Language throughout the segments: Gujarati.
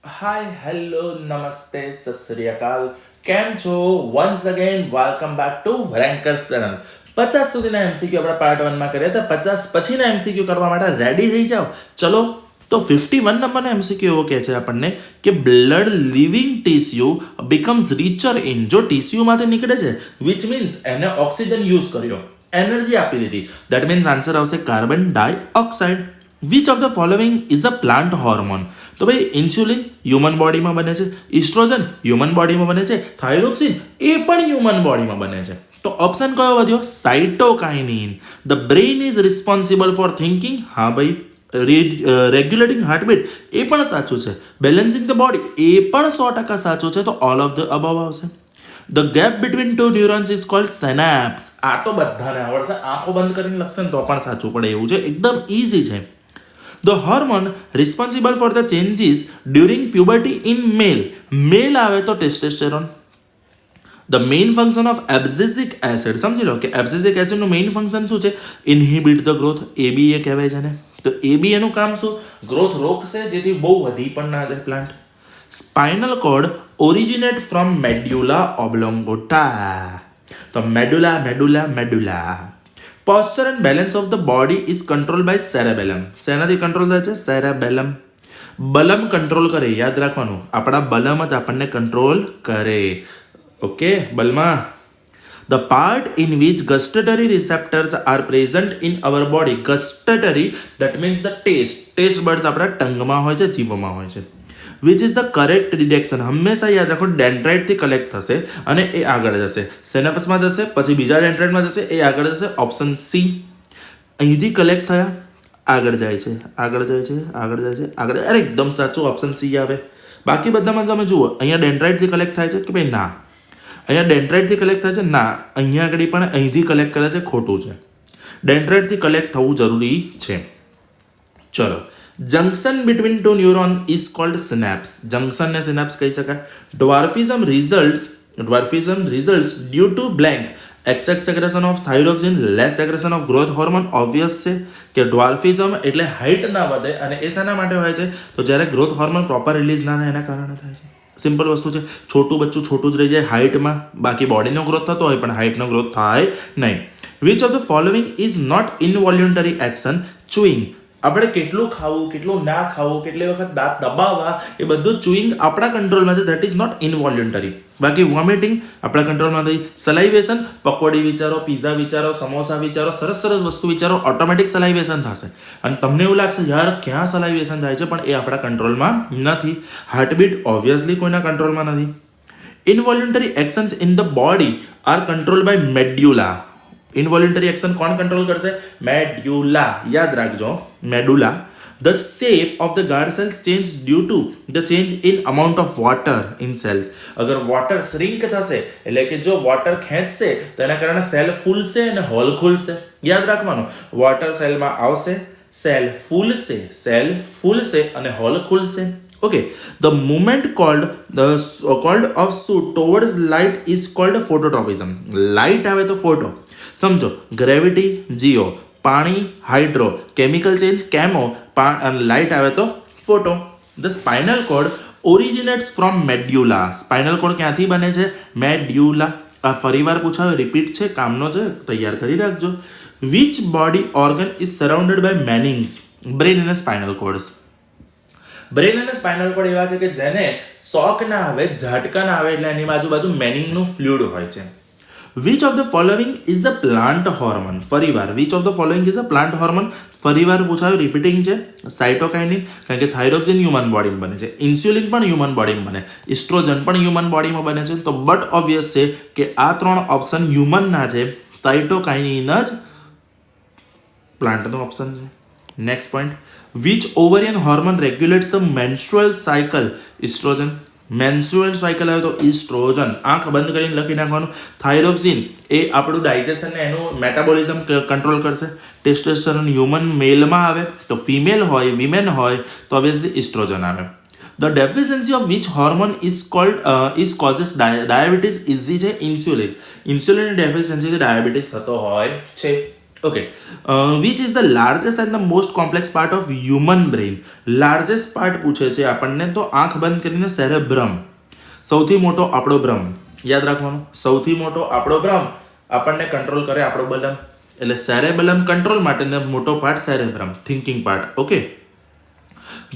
Hi, hello, namaste, sat sri akal. કેમ છો? Once again welcome back to Rankers channel. 50 સુધીના એમસીક્યુ આપણે પાર્ટ 1 માં કર્યા હતા. 50 પછીના એમસીક્યુ કરવા માટે રેડી થઈ જાઓ. ચલો તો 51 નંબરનો એમસીક્યુ એવો કહે છે આપણને કે blood living tissue becomes richer in. જો ટીસ્યુમાંથી નીકળે છે વિચ મીન્સ એને ઓક્સિજન યુઝ કર્યો, એનર્જી આપી દીધી, દેટ મીન્સ આન્સર આવશે carbon dioxide. Which of the following is a plant hormone? તો ભાઈ ઇન્સ્યુલિન હ્યુમન બોડીમાં બને છે, ઇસ્ટ્રોજન હ્યુમન બોડીમાં બને છે, થાઇરોક્સિન એ પણ હ્યુમન બોડીમાં બને છે. તો ઓપ્શન કયો વધ્યો? Cytokinin. The brain is responsible for thinking. હા ભાઈ. રેગ્યુલેટિંગ હાર્ટબીટ એ પણ સાચું છે. બેલેન્સિંગ ધ બોડી એ પણ 100% સાચું છે. તો ઓલ ઓફ ધ અબવ આવશે. The gap between two neurons is called synapse. આ તો બધાને આવડશે, આંખો બંધ કરીને લખશે ને તો પણ સાચું પડે એવું છે, એકદમ ઇઝી છે. The hormone responsible for the changes during puberty in male. Male આવે તો testosterone. The main function of abscisic acid. સમજી લો કે abscisic acid નું મેઇન ફંક્શન શું છે? ઇન્હિબિટ ધ ગ્રોથ. ABA કહેવાય છે ને. તો ABA નું કામ શું? ગ્રોથ રોકશે જેથી બહુ વધી પણ ના જાય plant. Spinal cord originate from medulla oblongata. તો medulla. Posture and balance of the body is controlled by cerebellum. શેનાથી કંટ્રોલ થાય છે? સેરેબેલમ. બલમ કંટ્રોલ કરે, યાદ રાખવાનું, આપણા બલમ જ આપણને કંટ્રોલ કરે. Okay, બલમાં. The part in which gustatory receptors are present in our body. Gustatory, that means the taste. Taste buds આપણા ટંગમાં હોય છે, જીભમાં હોય છે. Which is the correct direction? હંમેશા યાદ રાખો ડેન્ડ્રાઇટથી કલેક્ટ થશે અને એ આગળ જશે, સેનેપસમાં જશે, પછી બીજા ડેન્ડ્રાઇટમાં જશે, એ આગળ જશે. Option C. અહીંથી કલેક્ટ થયા, આગળ જાય છે. અરે એકદમ સાચું ઓપ્શન સી આવે. બાકી બધામાં તમે જુઓ, અહીંયા ડેન્ડ્રાઇટથી કલેક્ટ થાય છે કે ભાઈ ના, અહીંયા ડેન્ડ્રાઇટથી કલેક્ટ થાય છે ના, અહીંયા આગળ પણ અહીંથી કલેક્ટ કરે છે, ખોટું છે. ડેન્ડ્રાઇટથી કલેક્ટ થવું જરૂરી છે. ચલો, junction between two neuron is called synapse. જંક્શનને સિનેપ્સ કહી શકાય. Dwarfism results due to blank excess secretion of thyroxine, less secretion of growth hormone. Obvious છે કે ડ્વાર્ફિઝમ એટલે હાઇટ ના વધે, અને એ શાના માટે હોય છે? તો જ્યારે ગ્રોથ હોર્મોન પ્રોપર રિલીઝ ના થાય એના કારણે થાય છે. સિમ્પલ વસ્તુ છે. છોટું બચ્ચું છોટું જ રહી જાય હાઇટમાં, બાકી બોડીનો ગ્રોથ થતો હોય પણ હાઇટનો ગ્રોથ થાય નહીં. Which of the following is not involuntary action? Chewing. આપણે કેટલું ખાવું, કેટલું ના ખાવું, કેટલી વખત દાંત દબાવવા, એ બધું ચુઈંગ આપણા કંટ્રોલમાં છે, દેટ ઇઝ નોટ ઇનવોલ્યુન્ટરી. બાકી વોમિટિંગ આપણા કંટ્રોલમાં થઈ. સલાઇવેશન, પકોડી વિચારો, પીઝા વિચારો, સમોસા વિચારો, સરસ વસ્તુ વિચારો, ઓટોમેટિક સલાઇવેશન થશે. અને તમને એવું લાગશે યાર ક્યાં સલાઇવેશન થાય છે, પણ એ આપણા કંટ્રોલમાં નથી. હાર્ટબીટ ઓબ્વિયસલી કોઈના કંટ્રોલમાં નથી. Involuntary actions in the body are control by medulla. Involuntary action કોણ કંટ્રોલ કરશે? મેડ્યુલા. યાદ રાખજો, medulla. The shape of the guard cells change due to the change in amount of water in cells. અગર વોટર શ્રિંક થશે એટલે કે જો વોટર ખેંચશે તો એના કારણે સેલ ફૂલશે અને હોલ ખુલશે. યાદ રાખવાનું, વોટર સેલમાં આવશે, સેલ ફૂલશે અને હોલ ખુલશે. Okay, the movement called of suit towards light is called phototropism. Light આવે તો ફોટો. સમજો, ગ્રેવિટી જીઓ, પાણી હાઇડ્રો, કેમિકલ ચેન્જ કેમો, અને લાઇટ આવે તો photo. The spinal cord originates from medulla. Spinal cord ક્યાંથી બને છે? મેડ્યુલા. આ ફરીવાર પૂછાયો, રિપીટ છે, કામનો છે, તૈયાર કરી રાખજો. Which body organ is surrounded by meninges? Brain અને સ્પાઇનલ કોર્ડ્સ. બ્રેન અને સ્પાઇનલ કોર્ડ એવા છે કે જેને શોક ના આવે, ઝાટકા ના આવે એટલે એની બાજુ મેનિંગનું ફ્લુઇડ હોય છે. Which of the following is a plant hormone? ફરીવાર, which of the following is a plant hormone? ફરીવાર પૂછાયું, રિપીટિંગ છે. સાઇટોકાઇનિન, કારણ કે થાઇરોક્સિન હ્યુમન બોડીમાં બને છે, ઇન્સ્યુલિન પણ હ્યુમન બોડીમાં બને, ઇસ્ટ્રોજન પણ હ્યુમન બોડીમાં બને છે. તો બટ ઓબ્વિયસ છે કે આ 3 ઓપ્શન હ્યુમનના છે, સાઇટોકાઇનિન જ પ્લાન્ટનો ઓપ્શન છે. Next point, which ovarian hormone regulates the menstrual cycle? Oestrogen. Menstrual cycle આવે તો ઇસ્ટ્રોજન. આંખ બંધ કરીને લખી નાખવાનું. થાઇરોક્સિન એ આપણું ડાયજેશન ને એનું મેટાબોલિઝમ કંટ્રોલ કરશે. ટેસ્ટોસ્ટેરોન હ્યુમન મેલમાં આવે, તો ફિમેલ હોય, વિમેન હોય તો ઓબ્વિયસલી ઇસ્ટ્રોજન આવે. The deficiency of which hormone is causes diabetes? Easy છે, ઇન્સ્યુલિન. ઇન્સ્યુલિનની ડેફિશિયન્સીથી ડાયાબિટીસ થતો હોય છે. Okay, which is the largest and the most complex part of human brain? Largest part પૂછે છે આપણને, તો આંખ બંધ કરીને સેરેબ્રમ, સૌથી મોટો આપણો બ્રહ્મ યાદ રાખવાનું. સૌથી મોટો આપણો બ્રહ્મ આપણને કંટ્રોલ કરે આપણો બલમ, એટલે સેરેબેલમ કંટ્રોલ માટે મોટો part cerebrum, thinking part. Okay,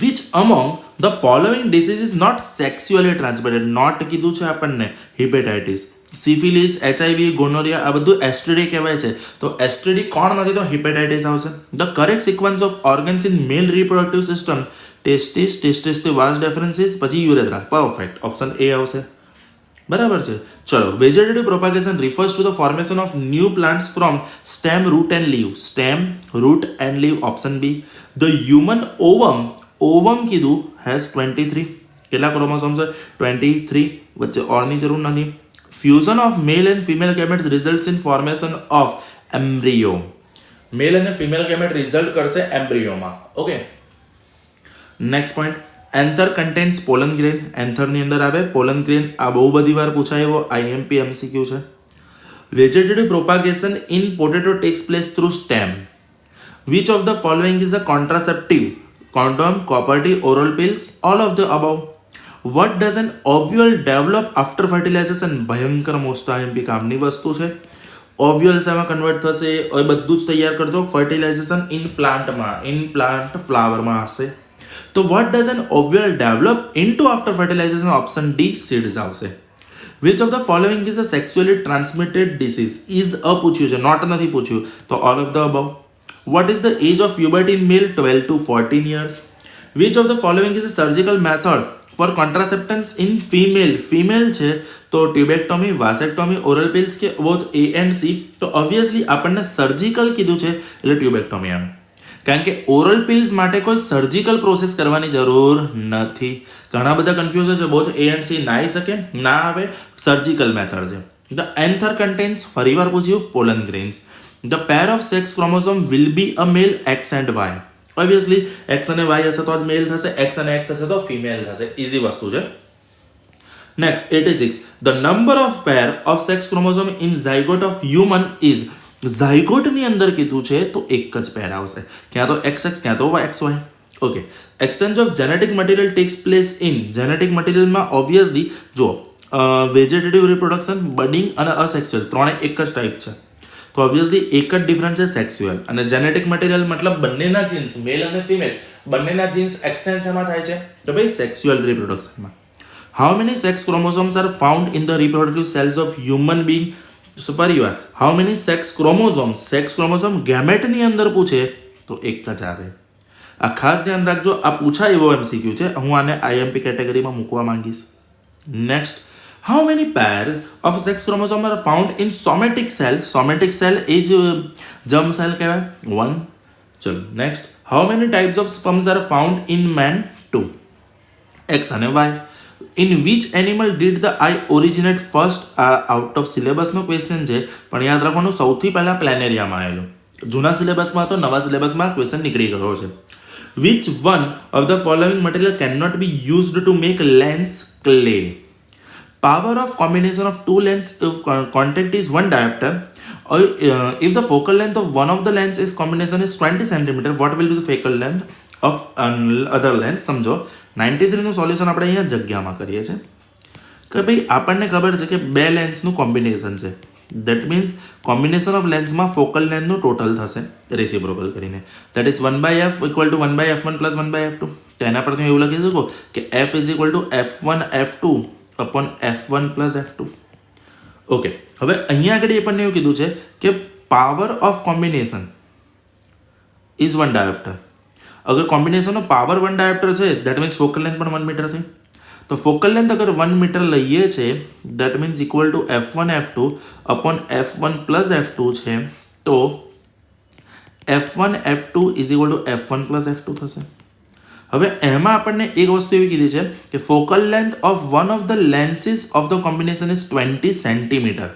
which among the following disease is not sexually transmitted? Not કીધું છે આપણને હિપેટાઇટિસ, સિફિલિસ, એચઆઈવી, ગોનોરિયા, આ બધું એસટીડી કહેવાય છે. તો એસટીડી કોણ નથી તો હિપેટાઇટિસ આવશે. The correct sequence of organs in male reproductive system, testis થી વાસ ડેફરન્સીસ, પછી યુરેથ્રા. પરફેક્ટ, ઓપ્શન એ આવશે. બરાબર છે. ચલો, vegetative propagation refers to the formation of new plants from stem, root and leave. Stem, root and leave, option B. The human ovum કીધું હેઝ 23. કેટલા ક્રોમોસોમ્સ છે? 23. વચ્ચે ઓરની જરૂર નથી. Fusion of male and female gametes results in formation of embryo. Male અને ફિમેલ ગેમેટ રિઝલ્ટ કરશે એમ્બ્રિયોમાં. Okay, next point, anther contains pollen grain. એન્થરની અંદર આવે પોલન ગ્રેન. આ બહુ બધી વાર પૂછાય એવો આઈએમપી એમસીક્યુ છે. Vegetative propagation in potato takes place through stem. Which of the following is a contraceptive? Condom, copper T, oral pills, all of the above. What does an ovule develop after fertilization? ભયંકર મોસ્ટ આઈએમપી કામની વસ્તુ છે. ઓવ્યુઅલ્સ એમાં કન્વર્ટ થશે, એ બધું જ તૈયાર કરજો. ફર્ટિલાઇઝેશન ઇન પ્લાન્ટમાં, ઇન પ્લાન્ટ ફ્લાવરમાં હશે. તો what does an ovule develop into after fertilization? Option D, seeds આવશે. Which of the following is a sexually transmitted disease? Is a પૂછ્યું છે, નોટ નથી પૂછ્યું, તો all of the above. What is the age of puberty in male? 12 to 14 years. Which of the following is a surgical method for contraception in female? Female છે તો ટ્યુબેક્ટોમી, વાસેક્ટોમી, ઓરલ પિલ્સ કે બોથ એ એન્ડ સી? તો ઓબ્વિયસલી આપણને સર્જિકલ કીધું છે એટલે ટ્યુબેક્ટોમી એમ, કારણ કે ઓરલ પિલ્સ માટે કોઈ સર્જિકલ પ્રોસેસ કરવાની જરૂર નથી. ઘણા બધા કન્ફ્યુઝન છે, બોથ એ એન્ડ સી ના આવી શકે, ના આવે, સર્જિકલ મેથડ છે. ધ એન્થર કન્ટેન્સ, ફરીવાર પૂછ્યું, pollen grains. The pair of sex chromosome will be a male, X and Y. Obviously X અને વાય હશે તો જ મેલ થશે, એક્સ અને એક્સ હશે તો ફિમેલ થશે. ઇઝી વસ્તુ છે. Next 86, the number of pair of sex chromosome in zygote of human is. ઝાયગોટની અંદર કીધું છે તો એક જ પેર આવશે, ક્યાં તો XX ક્યાં તો XY. Okay, exchange of genetic material takes place in. Genetic મટીરિયલમાં ઓબ્વિયસલી જો વેજીટેટિવ રિપ્રોડક્શન, બડિંગ અને અસેક્સ્યુઅલ ત્રણે એક જ ટાઈપ છે, તો ઓબ્વિયસલી એક જ ડિફરન્સ છે સેક્સ્યુઅલ. અને જેનેટિક મટીરિયલ મતલબ બંનેના જીન્સ, મેલ અને ફિમેલ બંનેના જીન્સ એક્સચેન્જ શેમાં થાય છે? તો ભાઈ સેક્સ્યુઅલ રિપ્રોડક્શનમાં. How many sex chromosomes are found in the reproductive cells of human being? પરિવાર, how many sex chromosomes? Sex chromosome ગેમેટની અંદર પૂછે તો એક જ આવે. આ ખાસ ધ્યાન રાખજો, આ પૂછાય એવો એમસીક્યુ છે, હું આને આઈએમપી કેટેગરીમાં મૂકવા માંગીશ. Next, how many pairs of sex chromosome are found in somatic cell? Somatic cell એ જ જર્મ સેલ કહેવાય, 1. ચલો next, how many types of sperms are found in man? 2. X અને Y. In which animal did the eye originate first? Out of સિલેબસનો ક્વેશ્ચન છે, પણ યાદ રાખવાનું સૌથી પહેલા પ્લેનેરિયામાં આવેલું. જૂના સિલેબસમાં તો નવા સિલેબસમાં ક્વેશ્ચન નીકળી ગયો છે. Which one of the following material can not be used to make lens? Clay. Power of combination of two lens if contact is 1 diopter, or if the focal length of one of the lens is combination is 20 cm, what will be the focal length of other lens? સમજો 93 નું સોલ્યુશન આપણે અહીંયા જગ્યામાં કરીએ છીએ કે ભાઈ આપણને ખબર છે કે બે લેન્સનું કોમ્બિનેશન છે, દેટ મીન્સ કોમ્બિનેશન ઓફ લેન્સમાં ફોકલ લેન્થનું ટોટલ થશે રેસિપ્રોકલ કરીને, that is 1/f equal to 1/f1 plus 1/f2. તો એના પરથી એવું લખી શકો કે f is equal to f1 f2 upon f1 plus f2. Okay, હવે અહીંયા આગળ એ પણ એવું કીધું છે કે power of combination is 1 dioptre. અગર કોમ્બિનેશનનો પાવર 1 ડાયોપ્ટર છે, દેટ મીન્સ ફોકલ લેન્થ પણ 1 મીટર થઈ. તો ફોકલ લેન્થ અગર 1 મીટર લઈએ છે, that means equal to f1 f2 upon f1 plus f2 છે, તો f1 f2 is equal to f1 plus f2 થશે. હવે એમાં આપણને એક વસ્તુ એવી કીધી છે કે focal length of one of the lenses of the combination is 20 centimetre.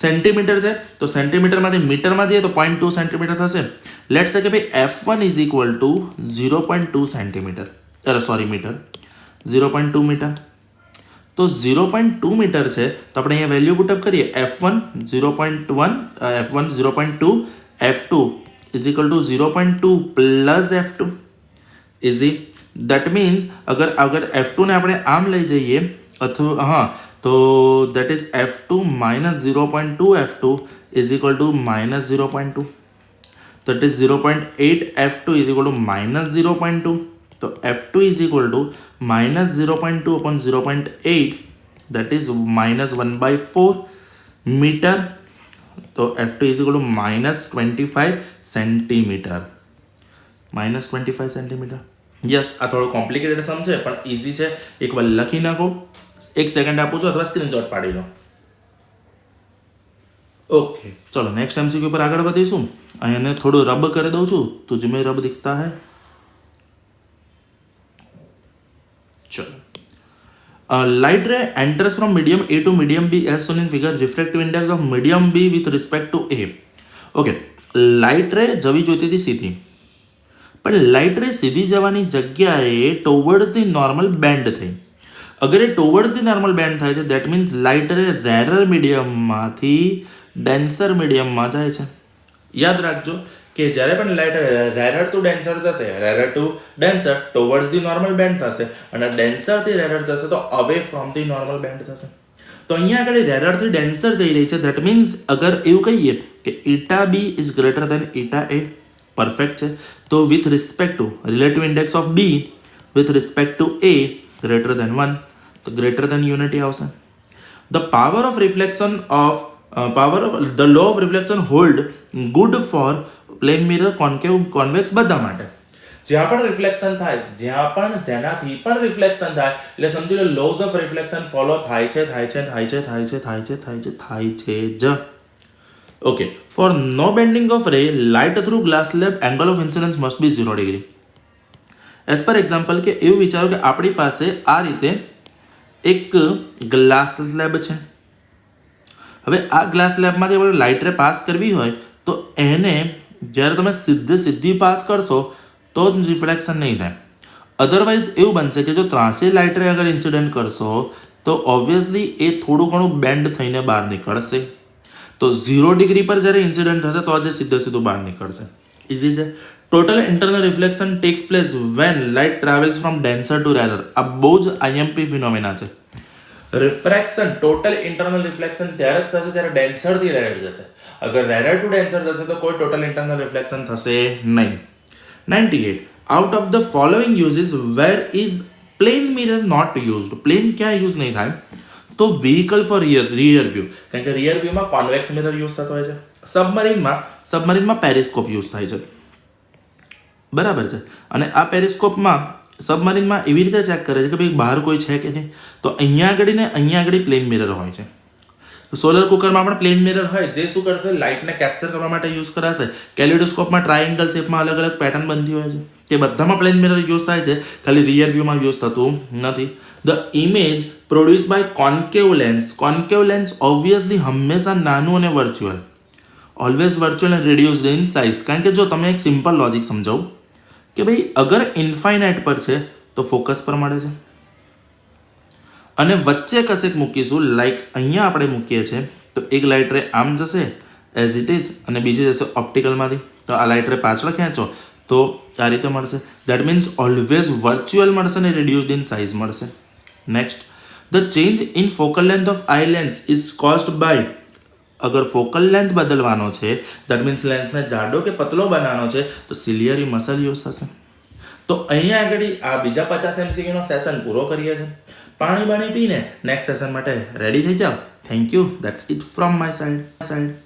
Centimetre છે તો સેન્ટીમીટરમાંથી મીટરમાં જઈએ તો 0.2 સેન્ટીમીટર થશે. લેટ્સ સે કે ભાઈ f1 is equal to 0.2 centimetre, metre, 0.2 metre. તો 0.2 મીટર છે તો આપણે અહીંયા વેલ્યુ પુટઅપ કરીએ, f1 0.1, f1 0.2 F2 is equal to 0.2 plus F2 इजी. देट मीन्स अगर F2 ने આપણે આમ લઈ જઈએ અથવા હા તો that is F2 minus 0.2 F2 is equal to minus 0.2. that is 0.8 F2 is equal to minus 0.2. तो F2 is equal to minus 0.2 upon 0.8 that is minus 1/4 metre. तो F2 is equal to minus 25 centimetre. minus 25 centimetre. Yes, આ થોડું કોમ્પ્લિકેટેડ સમ છે પણ ઇઝી છે. એકવાર લખી નાખો. 1 સેકન્ડ આપું છું અથવા સ્ક્રીનશોટ પાડી લો. ओके, चलो नेक्स्ट एमसीक्यू पर आगे बढ़ीशू. अहींयाने थोड़ो रब कर दઉં છું. तुझ में रब दिखता है. चलो, लाइट रे enters from medium A to medium B as shown in figure. refractive index of medium B with respect to A. Okay, light ray जवी जोती थी सीधी, पर लाइट रे सीधी जवानी जग्याए टुवर्ड्स द नॉर्मल बेंड थई. अगर ये टुवर्ड्स द नॉर्मल बेंड थाय छे that means light ray rarer medium मांथी डेन्सर मीडियम में जाए छे. याद राखजो कि જ્યારે પણ લાઇટ રેરર ટુ ડેન્સર જશે, rarer to denser towards the normal bend થશે અને ડેન્સર થી રેરર જશે તો away from the normal bend થશે. તો અહીંયા આગળ રેરર થી ડેન્સર જઈ રહી છે. ધેટ મીન્સ અગર એવું કહીએ કે eta B is greater than eta A, perfect છે. તો with respect to relative index of B with respect to A greater than 1, તો ગ્રેટર દેન યુનિટી આવશે. The power of reflection of the law of reflection hold good for plane mirror, concave, convex બધા માટે. જ્યાં પણ રિફ્લેક્શન થાય, જ્યાં પણ જેનાથી પણ રિફ્લેક્શન થાય એટલે સમજી લો લોઝ ઓફ રિફ્લેક્શન ફોલો થાય છે જ. Okay, for no bending of ray light through glass slab angle of incidence must be 0 degree. As per example કે એવું વિચારો કે આપણી પાસે આ રીતે એક ગ્લાસ સ્લેબ છે. હવે આ ગ્લાસ સ્લેબમાંથી આપણે લાઇટ રે પાસ કરવી હોય તો એને જ્યારે તમે સીધી પાસ કરશો તો જ રિફ્લેક્શન નહીં થાય. અધરવાઇઝ એવું બનશે કે જો ત્રાંસી લાઇટ રે અગર ઇન્સિડન્ટ કરશો તો ઓબ્વિયસલી એ થોડું ઘણું બેન્ડ થઈને બહાર નીકળશે. તો 0 ડિગ્રી પર જ્યારે ઇન્સિડન્ટ થશે તો આજે સીધું બહાર નીકળશે. ઇઝી છે. Total internal reflection takes place when light travels from denser to rarer. આ બહુ જ આઈએમપી ફિનોમિના છે. રિફ્રેક્શન ટોટલ ઇન્ટરનલ રિફ્લેક્શન ત્યારે જ થશે જ્યારે ડેન્સર થી રેરર જશે. અગર રેરર ટુ ડેન્સર જશે તો કોઈ ટોટલ ઇન્ટરનલ રિફ્લેક્શન થશે નહીં. 98. Out of the following uses where is plane mirror not used. Plane ક્યાં યુઝ નહીં થાય તો વ્હીકલ ફોર રિયર વ્યૂ, કારણ કે રિયર વ્યૂમાં કોન્વેક્સ મિરર યુઝ થતો હોય છે. સબમરીનમાં પેરિસ્કોપ યુઝ થાય છે, બરાબર છે. અને આ પેરિસ્કોપમાં સબમરીનમાં એવી રીતે ચેક કરે છે કે ભાઈ બહાર કોઈ છે કે નહીં. તો અહીંયા આગળ પ્લેન મિરર હોય છે. સોલર કુકરમાં પણ પ્લેન મિરર હોય જે શું કરશે, લાઇટને કેપ્ચર કરવા માટે યુઝ કરાશે. કેલિડોસ્કોપમાં ટ્રાયેંગલ શેપમાં અલગ અલગ પેટર્ન બનતી હોય છે. તે બધામાં પ્લેન મિરર યુઝ થાય છે, ખાલી રિયર વ્યૂમાં યુઝ થતું નથી. The image produce by concave lens obviously હંમેશા નાનું અને virtual, always virtual and reduced in size. કારણ કે જો તમે એક સિમ્પલ લોજિક સમજાવું કે ભાઈ અગર ઇન્ફાઇનાઇટ પર છે તો ફોકસ પર મળે છે અને વચ્ચે કશેક મૂકીશું, લાઈક અહીંયા આપણે મૂકીએ છીએ તો એક લાઇટ રે આમ જશે એઝ ઇટ ઇઝ અને બીજી જશે ઓપ્ટિકલમાંથી. તો આ લાઇટ રે પાછળ ખેંચો તો આ રીતે મળશે. દેટ મીન્સ ઓલવેઝ વર્ચ્યુઅલ મળશે અને રેડ્યુસ્ડ ઇન સાઇઝ મળશે. Next, the change in focal length of eye lens is caused by. અગર ફોકલ લેન્થ બદલવાનો છે દેટ મીન્સ લેન્સને જાડો કે પતલો બનાવવાનો છે તો સિલિયરી મસલ યુઝ થશે. તો અહીંયા આગળ આ બીજા 50 MCQ નો સેશન પૂરો કરીએ છીએ. પાણી પીને નેક્સ્ટ સેશન માટે રેડી થઈ જાઓ. Thank you. That's it from my side.